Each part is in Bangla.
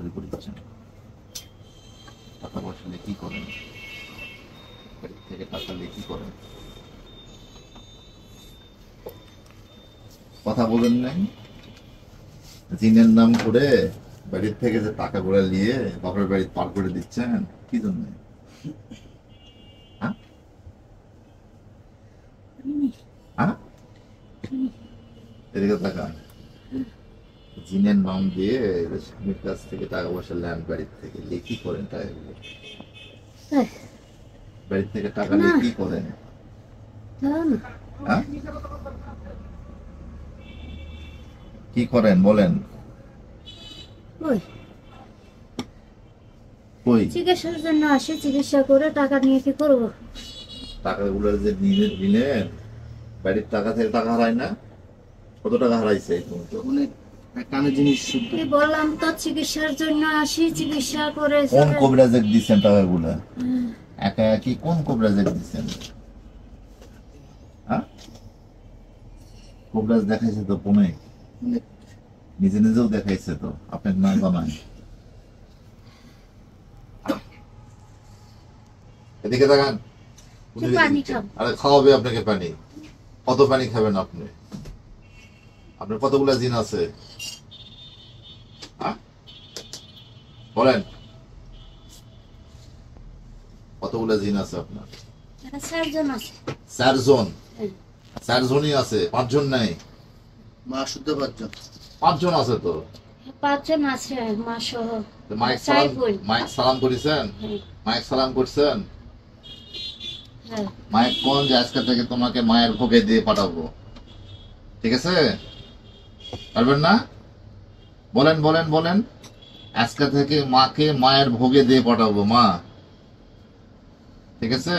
চুরি করে দিচ্ছেন? টাকা পয়সা নিয়ে কি করেন? বাড়ির থেকে টাকা নিয়ে কি করেন? কথা বলেন নাই? জিনের নাম করে বাড়ির থেকে যে টাকা করে নিয়ে বাপের বাড়ি পার করে দিচ্ছেন কি জন্য? হ্যাঁ? হ্যাঁ? এদিকে তাকান। জিনের নাম দিয়ে স্বামীর কাছ থেকে টাকা পয়সা নেন বাড়ির থেকে, নিয়ে কি করেন টাকাগুলো? বাড়ির থেকে টাকা নিয়ে কি করেন? হ্যাঁ? কি করেন বলেন? কই চিকিৎসার জন্য আসে, চিকিৎসা করে টাকা নিয়ে কি করবো? টাকাগুলো যে দিনের বাড়ির টাকা থেকে টাকা হারায় না? কত টাকা হারাইছে? কানে জিনিস বললাম তো চিকিৎসার জন্য আসি, চিকিৎসা করে। কোন কবিরাজে দিচ্ছেন টাকাগুলো? একা একই কোন কবিরাজে দিচ্ছেন? হ্যাঁ, কবিরাজ দেখাইছে তো ফোনে, নিজে নিজেও দেখাইছে তো, আপনার না জানায়? এদিকে দেখান। আরে খাওয়াবে আপনাকে পানি। কত পানি খাবেন আপনি? আপনার কতগুলা জিন আছে বলেন? কতগুলা জিন আছে আপনার? 4 জন আছে। 4 জন? 4 জনই আছে, 5 জন নাই? মা শুদ্ধ 5 জন। 5 জন আছে তো। 5 জন আছে মা সহ। মাইক সালাম করেছেন? মাইক সালাম করছেন? মায়ের কোন যে আজকে থেকে তোমাকে মায়ের ভোগে দিয়ে পাঠাবো, ঠিক আছে? পারবেন না? বলেন বলেন বলেন। আজকে থেকে মাকে মায়ের ভোগে দিয়ে পাঠাবো মা, ঠিক আছে?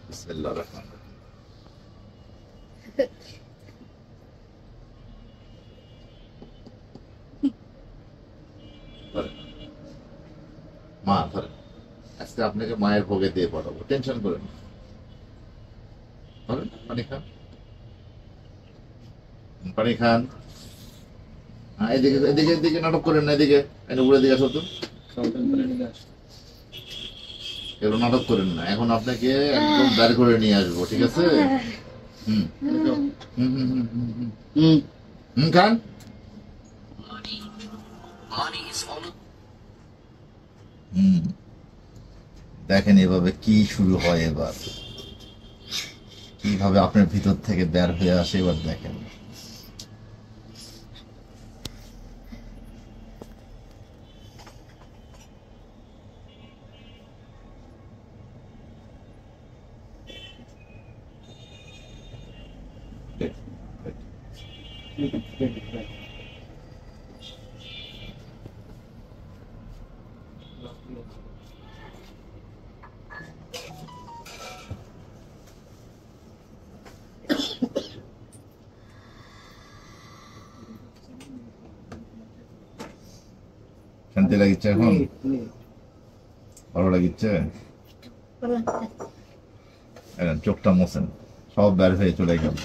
বিসমিল্লাহির রহমানির রহিম। মা ধরেন, আজকে আপনাকে মায়ের ভোগে দিয়ে পাঠাবো, টেনশন করেন না। পানি খান, পানি খান। এদিকে এদিকে এদিকে নাটক করেন না, এদিকে উপরে দিকে আসো তো। এগুলো নাটক করেন না, এখন আপনাকে একদম বের করে নিয়ে আসবো, ঠিক আছে? হুম হুম হুম হুম হুম খান। দেখেন এভাবে কি শুরু হয়, এবার কিভাবে আপনার ভিতর থেকে বের হয়ে আসে, এবার দেখেন। শান্তি লাগিচ্ছে এখন? ভালো লাগিচ্ছে? চোখটা মোছেন, সব বের হয়ে চলে গেল।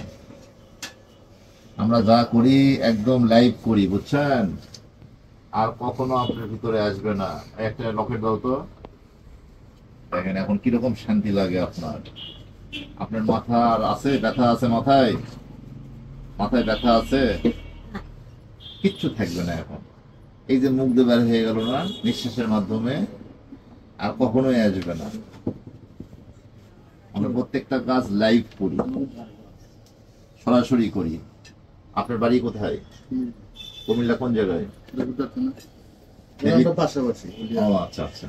আমরা যা করি একদম লাইভ করি, বুঝছেন? আর কখনো আপনার ভিতরে আসবে না। একটা লকেট দাও তো। দেখেন এখন কিরকম শান্তি লাগে আপনার। আপনার মাথার আছে ব্যথা আছে? মাথায় মাথায় ব্যথা আছে? কিচ্ছু থাকবে না এখন। এই যে মুখ দিয়ে বের হয়ে গেল না নিঃশ্বাসের মাধ্যমে, আর কখনোই আসবে না। আমরা প্রত্যেকটা কাজ লাইভ করি, সরাসরি করি। আপনার বাড়ি কোথায়? কুমিল্লা কোন জায়গায়? ও আচ্ছা আচ্ছা।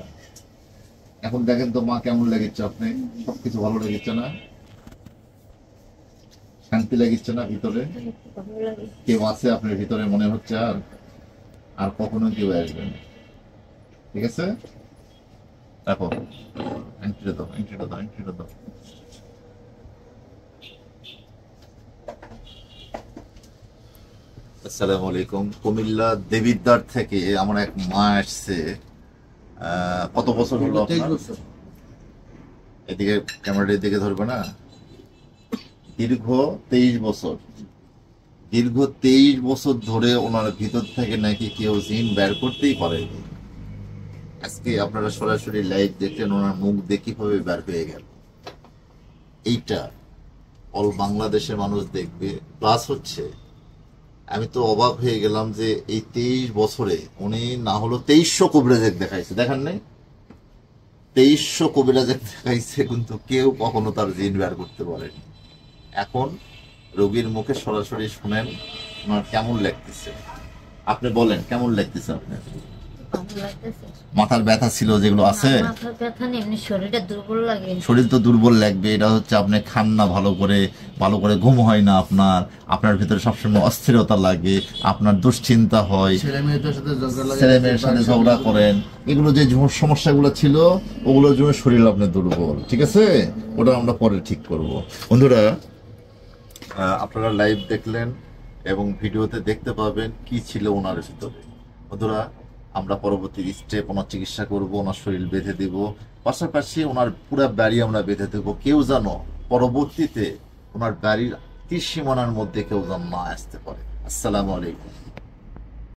এখন দেখেন তো মা কেমন লেগেছে? আপনি সবকিছু ভালো লেগেছে না? শান্তি লেগেছে না ভিতরে? কেউ আছে আপনার ভিতরে মনে হচ্ছে? আর আর কখনো কেউ আসবে না, ঠিক আছে? দেখো এন্ট্রিটা দাও, এন্ট্রিটা দাও, এন্ট্রিটা দাও। আসসালামু আলাইকুম। কুমিল্লা দেবিদ্বার থেকে আমার এক মা আসছে। কত বছর হলো আপনার? এদিকে ক্যামেরাটার দিকে ধরবে না। দীর্ঘ 23 বছর দীর্ঘ 23 বছর ধরে ওনার ভিতর থেকে নাকি কেউ জিন বের করতেই পারেনি। আজকে আপনারা সরাসরি লাইভ দেখলেন, ওনার মুখ দিয়ে কিভাবে বের হয়ে গেল। এইটা অল বাংলাদেশের মানুষ দেখবে। প্লাস হচ্ছে আমি তো অবাক হয়ে গেলাম যে এই 23 বছরে উনি না হলো 2300 কবিরাজের দেখাইছে, দেখান নাই? 2300 কবিরাজের দেখাইছে, কিন্তু কেউ কখনো তার জিন বের করতে পারেনি। এখন রোগীর মুখে সরাসরি শুনেন ওনার কেমন লাগতেছে। আপনি বলেন কেমন লাগতেছে আপনার? ভালো লাগতেছে। মাথার ব্যথা ছিল যেগুলো আছে, মাথার ব্যথা নেই, এমনি শরীরটা দুর্বল লাগে। শরীর তো দুর্বল লাগবে, এটা হচ্ছে আপনি খান না ভালো করে ঘুম হয় না আপনার ভিতরে সবসময় অস্থিরতা লাগে, আপনার দুশ্চিন্তা হয়, ছেলে মেয়েদের সাথে ঝগড়া লাগে, ছেলে মেয়ের সাথে ঝগড়া করেন, এগুলো যে সমস্যাগুলো ছিল ওগুলোর জন্য শরীর আপনার দুর্বল। ঠিক আছে, ওটা আমরা পরে ঠিক করব। বন্ধুরা, আপনারা লাইভ দেখলেন এবং ভিডিওতে দেখতে পাবেন কি ছিল ওনার ভিতরে। বন্ধুরা, আমরা পরবর্তী স্টেপ ওনার চিকিৎসা করব, ওনার শরীর বেঁধে দেব, পাশাপাশি ওনার পুরো বাড়ি আমরা বেঁধে দেবো। কেউ যেন পরবর্তীতে ওনার বাড়ির তীর সীমানার মধ্যে কেউ যেন না আসতে পারে। আসসালামু আলাইকুম।